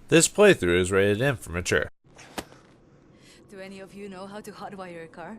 This playthrough is rated M for mature. Do any of you know how to hotwire a car?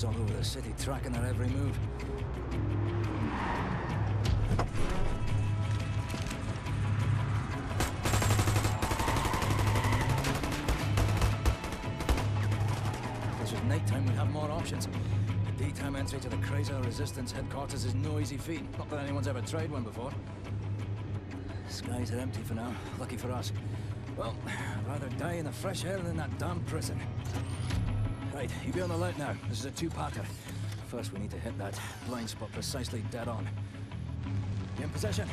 All over the city, tracking her every move. If this was nighttime, we'd have more options. The daytime entry to the Chrysler Resistance headquarters is no easy feat. Not that anyone's ever tried one before. Skies are empty for now. Lucky for us. Well, I'd rather die in the fresh air than in that damn prison. Right, you be on the lookout now. This is a two-parter. First, we need to hit that blind spot precisely dead on. You in position?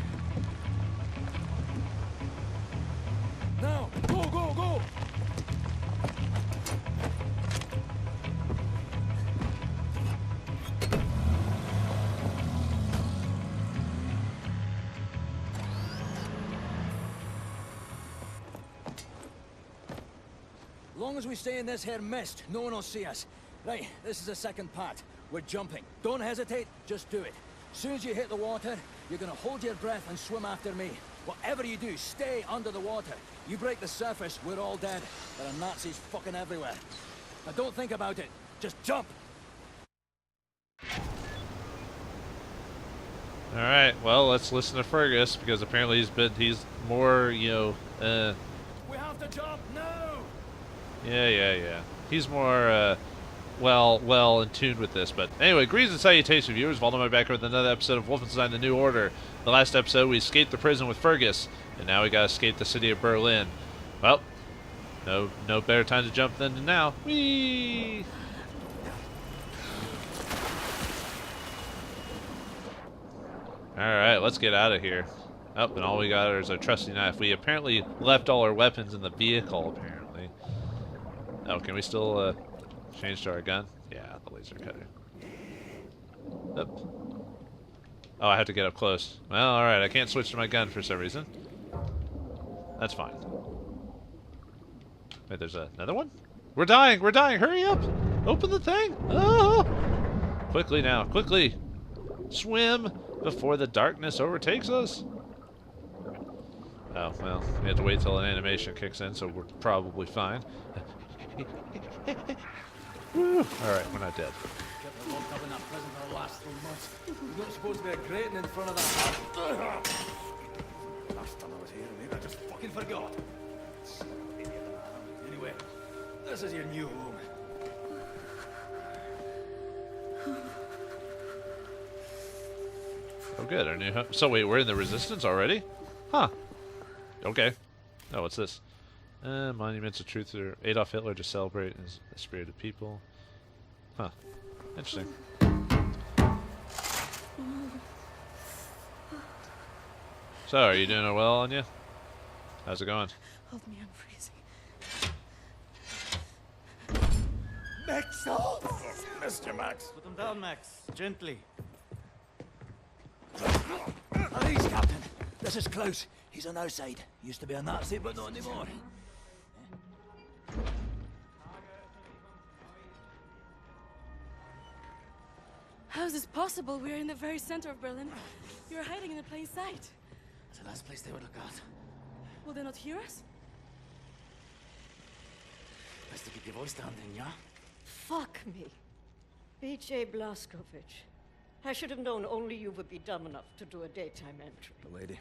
Now! Go, go, go! As long as we stay in this here mist, no one will see us. Right, this is the second part. We're jumping. Don't hesitate, just do it. As soon as you hit the water, you're gonna hold your breath and swim after me. Whatever you do, stay under the water. You break the surface, we're all dead. There are Nazis fucking everywhere. Now don't think about it, just jump! Alright, well, let's listen to Fergus, because apparently he's more, you know, We have to jump now! Yeah. He's more, well in tune with this. But anyway, greetings and salutations, viewers. Vauldemare back with another episode of Wolfenstein: The New Order. The last episode, we escaped the prison with Fergus, and now we gotta escape the city of Berlin. Well, no better time to jump than now. Whee! Alright, let's get out of here. Oh, and all we got is our trusty knife. We apparently left all our weapons in the vehicle, apparently. Oh, can we still change to our gun? Yeah, the laser cutter. Oh, I have to get up close. Well, alright, I can't switch to my gun for some reason. That's fine. Wait, there's another one? We're dying! Hurry up! Open the thing! Oh! Quickly now, quickly! Swim before the darkness overtakes us! Oh, well, we have to wait till an animation kicks in, so we're probably fine. Alright, we're not dead. Kept her locked up in that prison for the last 3 months. There's not supposed to be a grating in front of that. Last time I was here, maybe I just fucking forgot. Anyway, this is your new home. Oh good, our new home. So wait, we're in the Resistance already? Huh. Okay. Oh, what's this? Monuments of Truth for Adolf Hitler to celebrate his spirited people. Huh. Interesting. So, are you doing well, Anya? How's it going? Hold me, I'm freezing. Max! Oh, Mr. Max. Put them down, Max. Gently. Please, Captain. This is Klaus. He's on our side. Used to be a Nazi, but not anymore. How is this possible? We're in the very center of Berlin. You're hiding in plain sight. It's the last place they would look at. Will they not hear us? Best to keep your voice down then, yeah? Fuck me. B.J. Blazkowicz. I should have known only you would be dumb enough to do a daytime entry. The lady.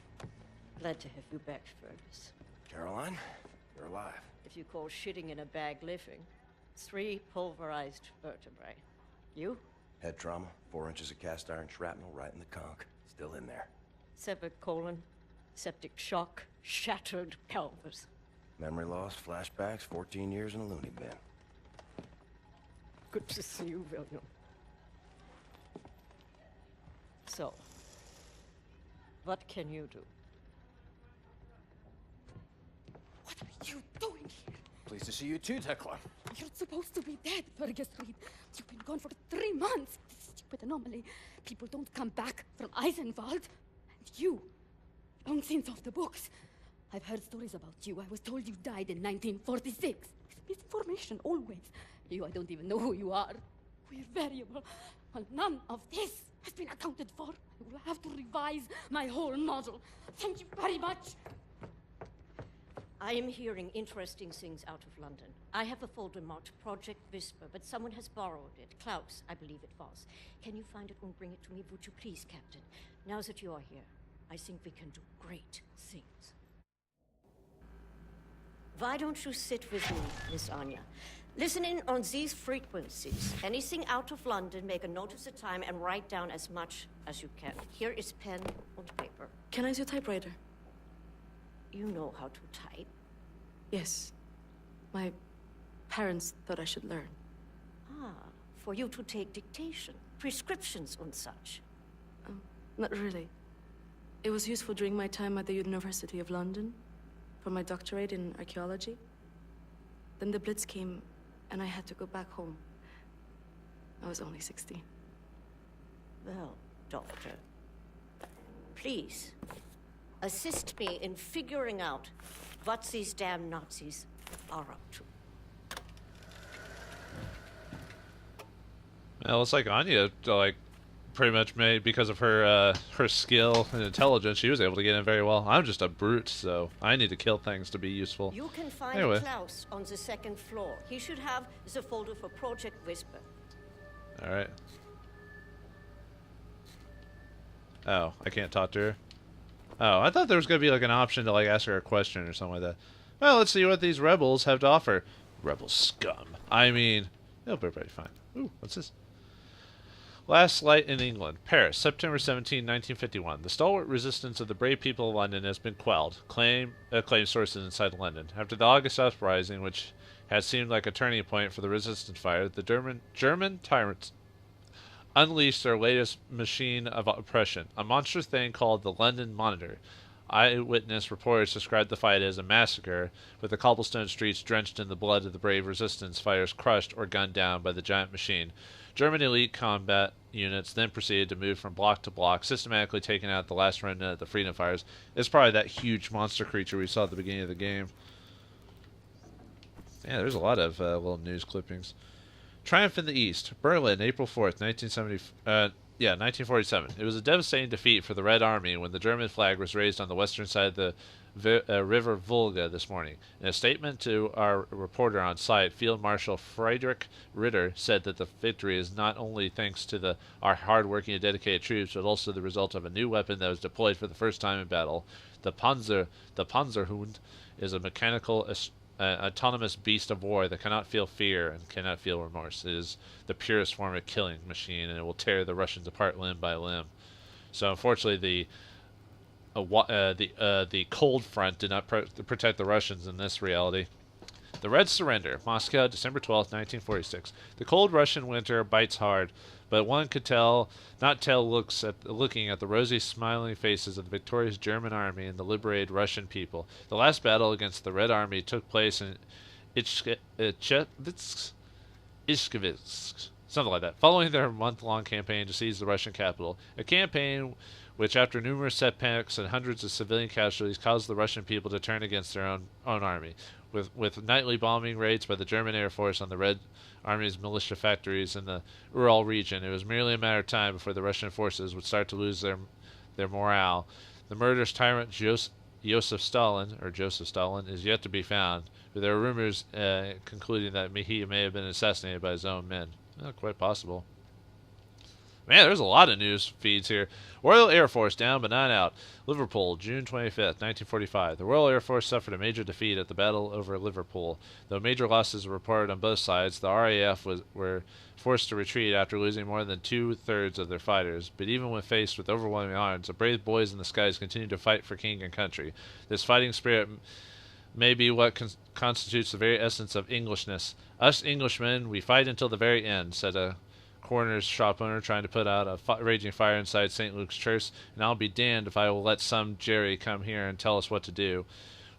Glad to have you back, Fergus. Caroline, you're alive. If you call shitting in a bag living, 3 pulverized vertebrae. You? Head trauma, 4 inches of cast iron shrapnel right in the conch. Still in there. Severed colon, septic shock, shattered pelvis. Memory loss, flashbacks, 14 years in a loony bin. Good to see you, William. So, what can you do? What are you doing here? Pleased to see you too, Tekla. You're supposed to be dead, Fergas Reed. You've been gone for 3 months. This stupid anomaly. People don't come back from Eisenwald. And you, long since off the books. I've heard stories about you. I was told you died in 1946. Misinformation, always. You, I don't even know who you are. We're variable. Well, none of this has been accounted for. I will have to revise my whole model. Thank you very much. I am hearing interesting things out of London. I have a folder marked Project Whisper, but someone has borrowed it. Klaus, I believe it was. Can you find it and bring it to me, would you please, Captain? Now that you are here, I think we can do great things. Why don't you sit with me, Miss Anya? Listen in on these frequencies. Anything out of London, make a note of the time and write down as much as you can. Here is pen and paper. Can I use your typewriter? You know how to type. Yes. My parents thought I should learn. Ah, for you to take dictation, prescriptions and such. Not really. It was useful during my time at the University of London for my doctorate in archaeology. Then the Blitz came, and I had to go back home. I was only 16. Well, Doctor, please assist me in figuring out what these damn Nazis are up to. Well, it's like Anya, like, pretty much made because of her her skill and intelligence. She was able to get in very well. I'm just a brute, so I need to kill things to be useful. You can find Anyway. Klaus on the 2nd floor. He should have the folder for Project Whisper. All right. Oh, I can't talk to her. Oh, I thought there was gonna be like an option to like ask her a question or something like that. Well, let's see what these rebels have to offer. Rebel scum. I mean, it'll be pretty fine. Ooh, what's this? Last light in England, Paris, September 17, 1951. The stalwart resistance of the brave people of London has been quelled, claim sources inside London. After the August uprising, which had seemed like a turning point for the resistance fire, the German tyrants unleashed their latest machine of oppression, a monstrous thing called the London Monitor. Eyewitness reports described the fight as a massacre, with the cobblestone streets drenched in the blood of the brave resistance fighters crushed or gunned down by the giant machine. German elite combat units then proceeded to move from block to block, systematically taking out the last remnant of the freedom fighters. It's probably that huge monster creature we saw at the beginning of the game. Yeah, there's a lot of little news clippings. Triumph in the East, Berlin, April 4th, 1947. It was a devastating defeat for the Red Army when the German flag was raised on the western side of the river Volga this morning. In a statement to our reporter on site, Field Marshal Friedrich Ritter said that the victory is not only thanks to our hard-working and dedicated troops, but also the result of a new weapon that was deployed for the first time in battle. The Panzerhund is a mechanical autonomous beast of war that cannot feel fear and cannot feel remorse. It is the purest form of killing machine, and it will tear the Russians apart limb by limb. So unfortunately, the cold front did not protect the Russians in this reality. The Reds surrender. Moscow, December 12th, 1946. The cold Russian winter bites hard, but one could not tell looking at the rosy, smiling faces of the victorious German army and the liberated Russian people. The last battle against the Red Army took place in Ishkevitsk, something like that, following their month-long campaign to seize the Russian capital. A campaign which, after numerous setbacks and hundreds of civilian casualties, caused the Russian people to turn against their own army. With nightly bombing raids by the German Air Force on the Red Army's militia factories in the Ural region, it was merely a matter of time before the Russian forces would start to lose their morale. The murderous tyrant Joseph Stalin is yet to be found, but there are rumors concluding that he may have been assassinated by his own men. Quite possible. Man, there's a lot of news feeds here. Royal Air Force down but not out. Liverpool, June 25th, 1945. The Royal Air Force suffered a major defeat at the battle over Liverpool. Though major losses were reported on both sides, the RAF were forced to retreat after losing more than two-thirds of their fighters. But even when faced with overwhelming odds, the brave boys in the skies continued to fight for king and country. This fighting spirit may be what constitutes the very essence of Englishness. Us Englishmen, we fight until the very end, said a coroner's shop owner trying to put out a raging fire inside St. Luke's Church, and I'll be damned if I will let some Jerry come here and tell us what to do.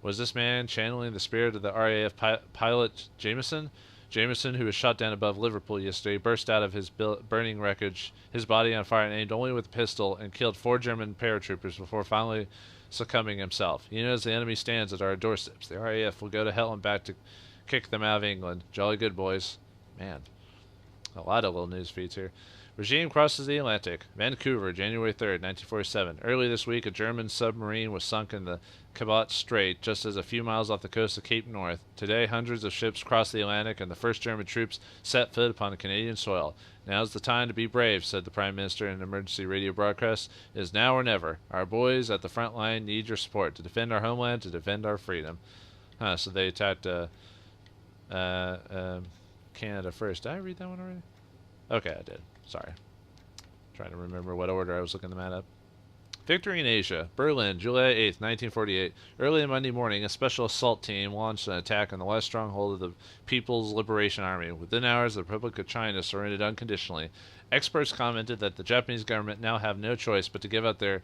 Was this man channeling the spirit of the RAF pilot Jameson? Jameson, who was shot down above Liverpool yesterday, burst out of his burning wreckage, his body on fire and aimed only with a pistol, and killed 4 German paratroopers before finally succumbing himself. Even as the enemy stands at our doorsteps, the RAF will go to hell and back to kick them out of England. Jolly good, boys. Man, a lot of little news feeds here. Regime crosses the Atlantic. Vancouver, January 3rd, 1947. Early this week, a German submarine was sunk in the Cabot Strait, just as a few miles off the coast of Cape North. Today, hundreds of ships crossed the Atlantic, and the first German troops set foot upon Canadian soil. Now's the time to be brave, said the Prime Minister in an emergency radio broadcast. It is now or never. Our boys at the front line need your support to defend our homeland, to defend our freedom. So they attacked Canada first. Did I read that one already? Okay, I did. Sorry. Trying to remember what order I was looking them up. Victory in Asia. Berlin, July 8th, 1948. Early Monday morning, a special assault team launched an attack on the west stronghold of the People's Liberation Army. Within hours, the Republic of China surrendered unconditionally. Experts commented that the Japanese government now have no choice but to give up their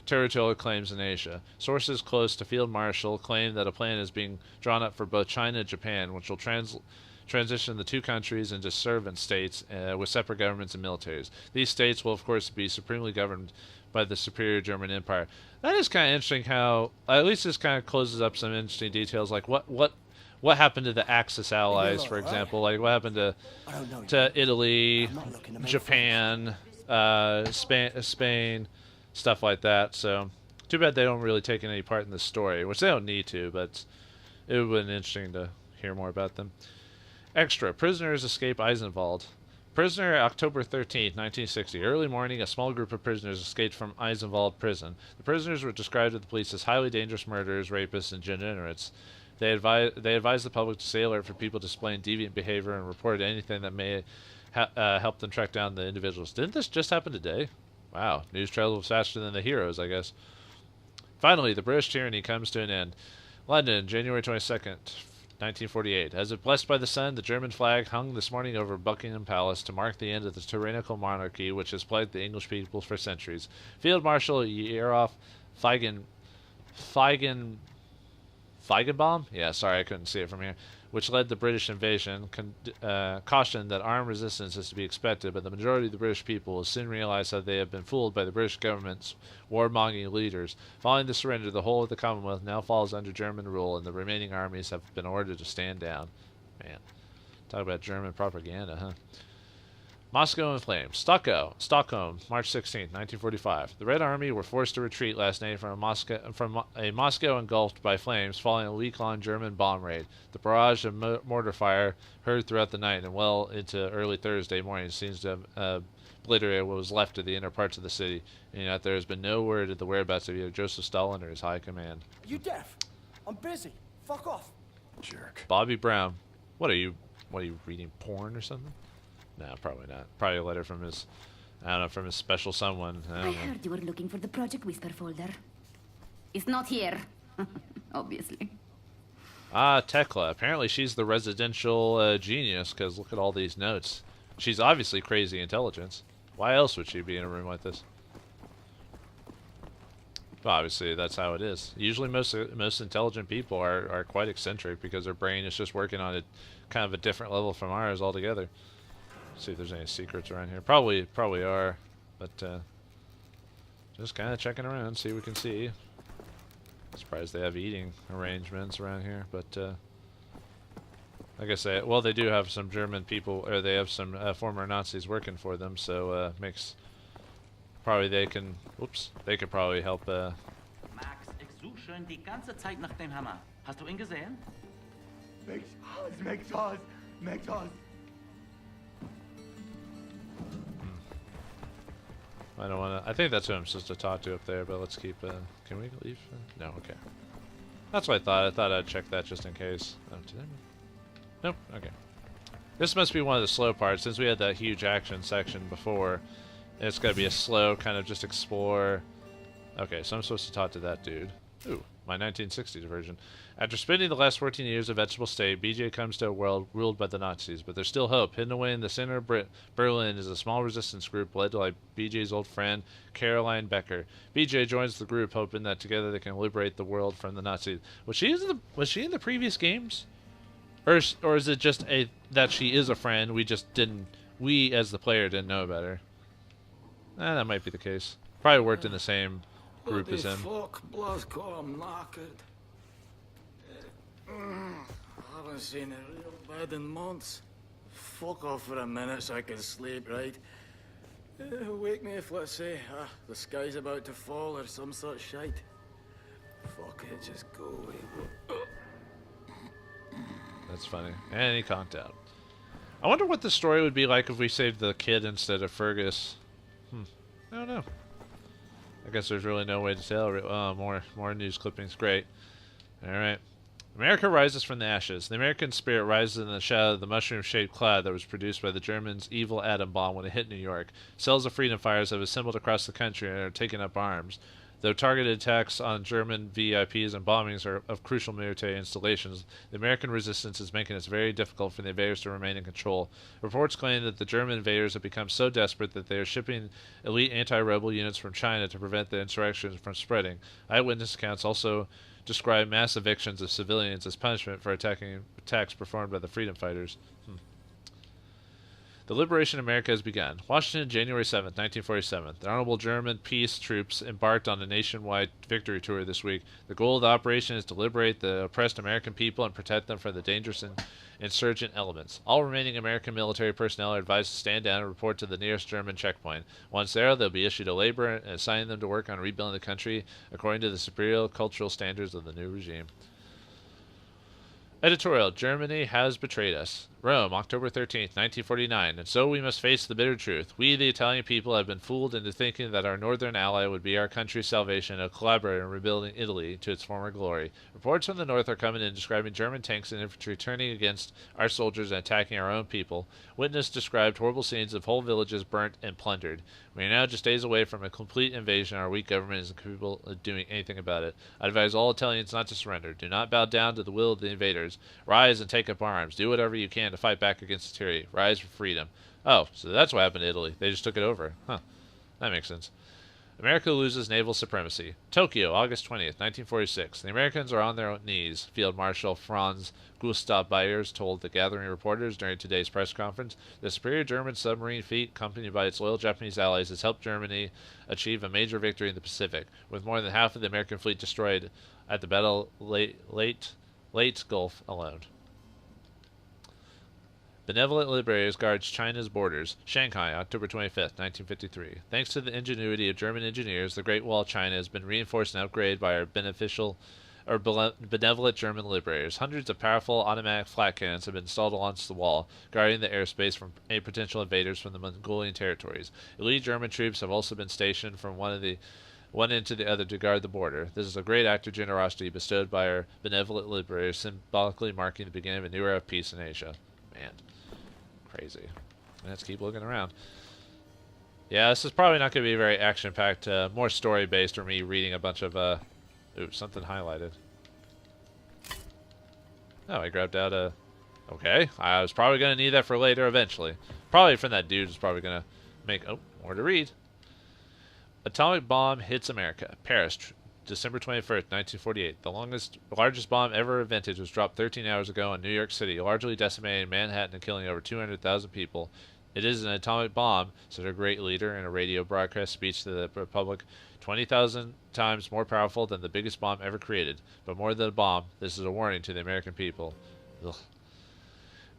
territorial claims in Asia. Sources close to Field Marshal claim that a plan is being drawn up for both China and Japan, which will transition the two countries into servant states with separate governments and militaries. These states will, of course, be supremely governed by the superior German Empire. That is kind of interesting how, at least this kind of closes up some interesting details, like what happened to the Axis allies, for example, like what happened to Italy, Japan, Spain, stuff like that. So, too bad they don't really take any part in the story, which they don't need to, but it would have been interesting to hear more about them. Extra. Prisoners escape Eisenwald. Prisoner, October 13th, 1960. Early morning, a small group of prisoners escaped from Eisenwald prison. The prisoners were described to the police as highly dangerous murderers, rapists, and degenerates. They advised the public to stay alert for people displaying deviant behavior and report anything that may help them track down the individuals. Didn't this just happen today? Wow. News travels faster than the heroes, I guess. Finally, the British tyranny comes to an end. London, January 22nd. 1948. As if blessed by the sun, the German flag hung this morning over Buckingham Palace to mark the end of the tyrannical monarchy which has plagued the English people for centuries. Field Marshal Yeroff Feigenbaum? Yeah, sorry, I couldn't see it from here. Which led the British invasion, cautioned that armed resistance is to be expected, but the majority of the British people will soon realize that they have been fooled by the British government's warmongering leaders. Following the surrender, the whole of the Commonwealth now falls under German rule, and the remaining armies have been ordered to stand down. Man, talk about German propaganda, huh? Moscow in flames. Stockholm, March 16, 1945. The Red Army were forced to retreat last night from a Moscow engulfed by flames following a week-long German bomb raid. The barrage of mortar fire heard throughout the night and well into early Thursday morning seems to have obliterated what was left of the inner parts of the city, and yet there has been no word of the whereabouts of either Joseph Stalin or his high command. You deaf? I'm busy. Fuck off. Jerk. Bobby Brown. What are you reading porn or something? No, probably not. Probably a letter from his, I don't know, from his special someone. I heard you were looking for the Project Whisper folder. It's not here. Obviously. Ah, Tekla. Apparently she's the residential genius, because look at all these notes. She's obviously crazy intelligence. Why else would she be in a room like this? Well, obviously, that's how it is. Usually most intelligent people are quite eccentric because their brain is just working on kind of a different level from ours altogether. See if there's any secrets around here. Probably are, but just kind of checking around, see what we can see. Surprised they have eating arrangements around here, but like I say, well, they do have some German people, or they have some former Nazis working for them, so makes probably they can. Oops, they could probably help. Max, ich suche schon die ganze Zeit nach dem Hammer. Hast du ihn gesehen? McDonald's. I don't want to. I think that's who I'm supposed to talk to up there, but let's keep. Can we leave? No, okay. That's what I thought. I thought I'd check that just in case. Oh, did I move? Nope. Okay. This must be one of the slow parts since we had that huge action section before. It's got to be a slow kind of just explore. Okay, so I'm supposed to talk to that dude. Ooh, my 1960s version. After spending the last 14 years of vegetable state, BJ comes to a world ruled by the Nazis, but there's still hope. Hidden away in the center of Berlin is a small resistance group led by BJ's old friend, Caroline Becker. BJ joins the group, hoping that together they can liberate the world from the Nazis. Was she in the previous games? Or is it just that she is a friend, we as the player didn't know about her? That might be the case. Probably worked in the same group as him. Fuck, Blazko, I'm knackered. I haven't seen a real bed in months. Fuck off for a minute so I can sleep, right? Wake me if, let's say, the sky's about to fall or some sort of shite. Fuck it, just go away. That's funny. And he conked out. I wonder what the story would be like if we saved the kid instead of Fergus. I don't know. I guess there's really no way to tell. More news clippings. Great. Alright. America rises from the ashes. The American spirit rises in the shadow of the mushroom-shaped cloud that was produced by the Germans' evil atom bomb when it hit New York. Cells of freedom fighters have assembled across the country and are taking up arms. Though targeted attacks on German VIPs and bombings are of crucial military installations, the American resistance is making it very difficult for the invaders to remain in control. Reports claim that the German invaders have become so desperate that they are shipping elite anti-rebel units from China to prevent the insurrection from spreading. Eyewitness accounts also describe mass evictions of civilians as punishment for attacks performed by the freedom fighters. The liberation of America has begun. Washington, January 7, 1947. The Honorable German peace troops embarked on a nationwide victory tour this week. The goal of the operation is to liberate the oppressed American people and protect them from the dangerous insurgent elements. All remaining American military personnel are advised to stand down and report to the nearest German checkpoint. Once there, they'll be issued a labor and assigning them to work on rebuilding the country according to the superior cultural standards of the new regime. Editorial: Germany has betrayed us. Rome, October 13th, 1949. And so we must face the bitter truth. We, the Italian people, have been fooled into thinking that our northern ally would be our country's salvation and collaborate in rebuilding Italy to its former glory. Reports from the north are coming in describing German tanks and infantry turning against our soldiers and attacking our own people. Witness described horrible scenes of whole villages burnt and plundered. We are now just days away from a complete invasion. Our weak government isn't capable of doing anything about it. I advise all Italians not to surrender. Do not bow down to the will of the invaders. Rise and take up arms. Do whatever you can to fight back against tyranny. Rise for freedom. Oh, so that's what happened to Italy. They just took it over. Huh. That makes sense. America loses naval supremacy. Tokyo, August 20th, 1946. The Americans are on their knees, Field Marshal Franz Gustav Byers told the gathering reporters during today's press conference. The superior German submarine fleet, accompanied by its loyal Japanese allies, has helped Germany achieve a major victory in the Pacific, with more than half of the American fleet destroyed at the Battle Leyte Gulf alone. Benevolent Liberators guards China's borders. Shanghai, October 25th, 1953. Thanks to the ingenuity of German engineers, the Great Wall of China has been reinforced and upgraded by our benevolent German liberators. Hundreds of powerful automatic flat cannons have been installed along the wall, guarding the airspace from any potential invaders from the Mongolian territories. Elite German troops have also been stationed from one end to the other to guard the border. This is a great act of generosity bestowed by our benevolent liberators, symbolically marking the beginning of a new era of peace in Asia. Man. Crazy. Let's keep looking around. Yeah, this is probably not going to be very action-packed, more story-based, or me reading a bunch of, oops, something highlighted. Oh, I grabbed out a... Okay, I was probably going to need that for later eventually. Probably from that dude who's probably going to make... Oh, more to read. Atomic bomb hits America. Paris, December 21st, 1948. The largest bomb ever invented was dropped 13 hours ago in New York City, largely decimating Manhattan and killing over 200,000 people. It is an atomic bomb, said a great leader in a radio broadcast speech to the Republic, 20,000 times more powerful than the biggest bomb ever created. But more than a bomb, this is a warning to the American people. Ugh.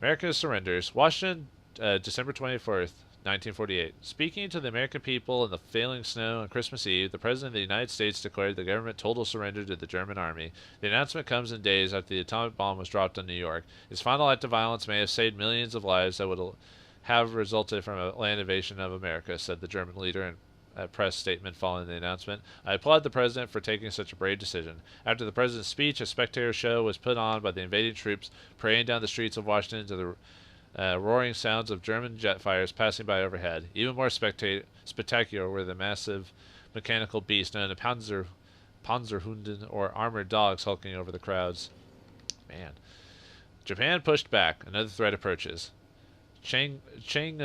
America surrenders. Washington, December 24th. 1948. Speaking to the American people in the failing snow on Christmas Eve, the President of the United States declared the government total surrender to the German army. The announcement comes in days after the atomic bomb was dropped on New York. Its final act of violence may have saved millions of lives that would have resulted from a land invasion of America, said the German leader in a press statement following the announcement. I applaud the President for taking such a brave decision. After the President's speech, a spectator show was put on by the invading troops, parading down the streets of Washington to the roaring sounds of German jet fires passing by overhead. Even more spectacular were the massive mechanical beast known as Panzerhunden, or armored dogs hulking over the crowds. Man. Japan pushed back. Another threat approaches. Chengqing,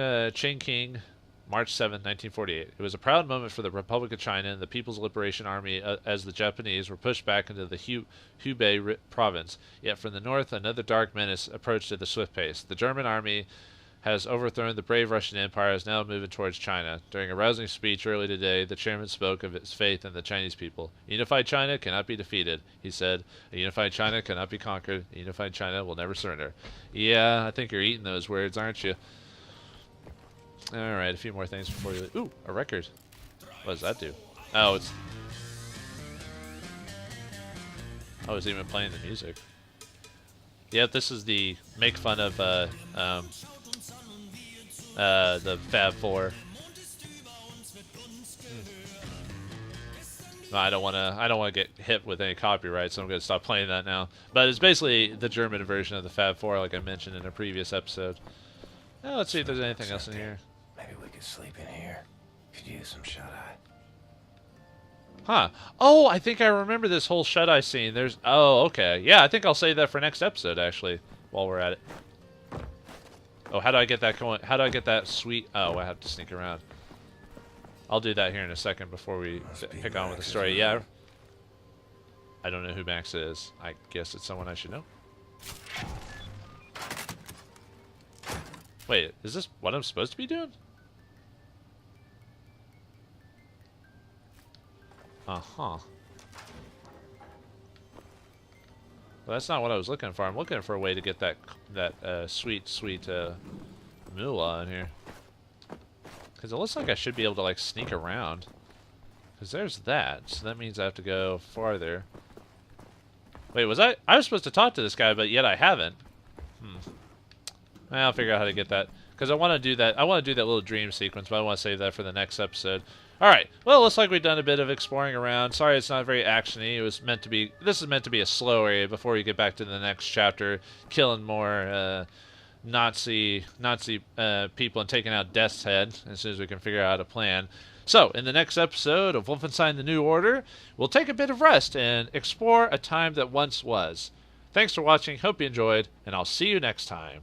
March 7, 1948. It was a proud moment for the Republic of China and the People's Liberation Army as the Japanese were pushed back into the Hubei province. Yet from the north, another dark menace approached at a swift pace. The German army has overthrown the brave Russian Empire, is now moving towards China. During a rousing speech early today, the chairman spoke of his faith in the Chinese people. A unified China cannot be defeated, he said. A unified China cannot be conquered. A unified China will never surrender. Yeah, I think you're eating those words, aren't you? Alright, a few more things before you leave. Ooh, a record. What does that do? Oh, it's... I was even playing the music. Yep, this is the make fun of the Fab 4. No, I don't want to get hit with any copyright, so I'm going to stop playing that now. But it's basically the German version of the Fab 4, like I mentioned in a previous episode. Now let's see if there's anything else in here. Maybe we could sleep in here. Could use some shut-eye. Huh. Oh, I think I remember this whole shut-eye scene. There's... Oh, okay. Yeah, I think I'll save that for next episode, actually, while we're at it. Oh, how do I get that going? How do I get that sweet... Oh, I have to sneak around. I'll do that here in a second before we pick on with the story. Yeah. I don't know who Max is. I guess it's someone I should know. Wait, is this what I'm supposed to be doing? Uh-huh. Well, that's not what I was looking for. I'm looking for a way to get that sweet moolah in here. Because it looks like I should be able to, like, sneak around. Because there's that. So that means I have to go farther. Wait, was I was supposed to talk to this guy, but yet I haven't. I'll figure out how to get that. Because I want to do that. I want to do that little dream sequence, but I want to save that for the next episode. Alright, well, it looks like we've done a bit of exploring around. Sorry it's not very actiony. It was meant to be... This is meant to be a slow area before we get back to the next chapter. Killing more Nazi people and taking out Death's Head as soon as we can figure out a plan. So, in the next episode of Wolfenstein The New Order, we'll take a bit of rest and explore a time that once was. Thanks for watching, hope you enjoyed, and I'll see you next time.